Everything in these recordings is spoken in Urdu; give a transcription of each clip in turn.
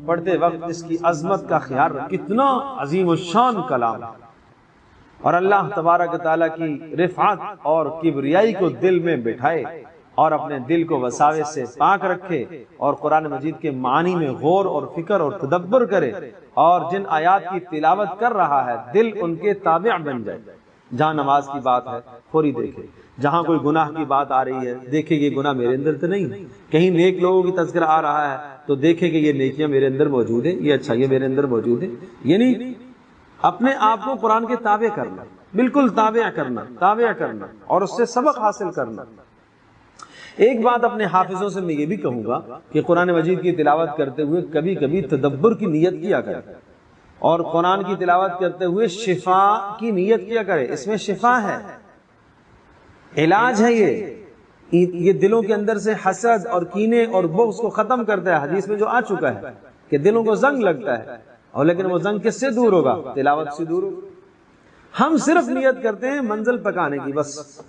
پڑھتے وقت اس کی عظمت کا خیال رکھ، کتنا عظیم الشان کلام، اور اللہ تبارک تعالیٰ کی رفعت اور کبریائی کو دل میں بٹھائے اور اپنے دل کو وساوس سے پاک رکھے، اور قرآن مجید کے معنی میں غور اور فکر اور تدبر کرے، اور جن آیات کی تلاوت کر رہا ہے دل ان کے تابع بن جائے۔ جہاں نماز کی بات ہے فوری دیکھے، جہاں کوئی گناہ کی بات آ رہی ہے دیکھے یہ گناہ میرے اندر تو نہیں ہے، کہیں نیک لوگوں کی تذکرہ آ رہا ہے تو دیکھے کہ یہ نیکیاں میرے اندر موجود ہیں، یہ اچھا یہ میرے اندر موجود ہے، یعنی اپنے آپ کو قرآن کے تابع کرنا، بالکل تابع کرنا اور اس سے سبق حاصل کرنا۔ ایک بات اپنے حافظوں سے میں یہ بھی کہوں گا کہ قرآن مجید کی تلاوت کرتے ہوئے کبھی کبھی تدبر کی نیت کیا کرے، اور قرآن کی تلاوت کرتے ہوئے شفا کی نیت کیا کرے، اس میں شفا ہے، علاج ہے، یہ دلوں کے اندر سے حسد اور کینے اور بغض کو ختم کرتا ہے۔ حدیث میں جو آ چکا ہے کہ دلوں کو زنگ لگتا ہے، اور لیکن وہ زنگ کس سے دور ہوگا؟ تلاوت سے دور ہوگا۔ ہم صرف نیت کرتے ہیں منزل پکانے کی، بس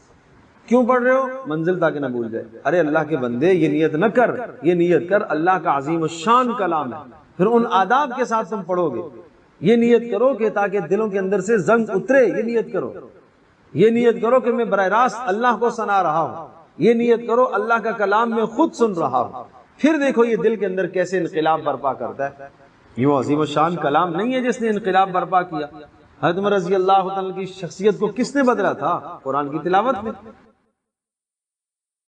کیوں پڑھ رہے ہو؟ منزل تاکہ نہ بھول جائے۔ ارے اللہ کے بندے یہ نیت نہ کر، یہ نیت کر اللہ کا عظیم الشان کلام ہے، پھر ان آداب کے ساتھ تم پڑھو گے۔ یہ نیت کرو کہ تاکہ دلوں کے اندر سے زنگ اترے، یہ نیت کرو، یہ نیت کرو کہ میں براہ راست اللہ کو سنا رہا ہوں، یہ نیت کرو اللہ کا کلام میں خود سن رہا ہوں، پھر دیکھو یہ دل کے اندر کیسے انقلاب برپا کرتا ہے۔ یہ عظیم الشان کلام نہیں ہے جس نے انقلاب برپا کیا۔ حضرت عمر رضی اللہ عنہ کی شخصیت کو کس نے بدلا تھا؟ قرآن کی تلاوت میں۔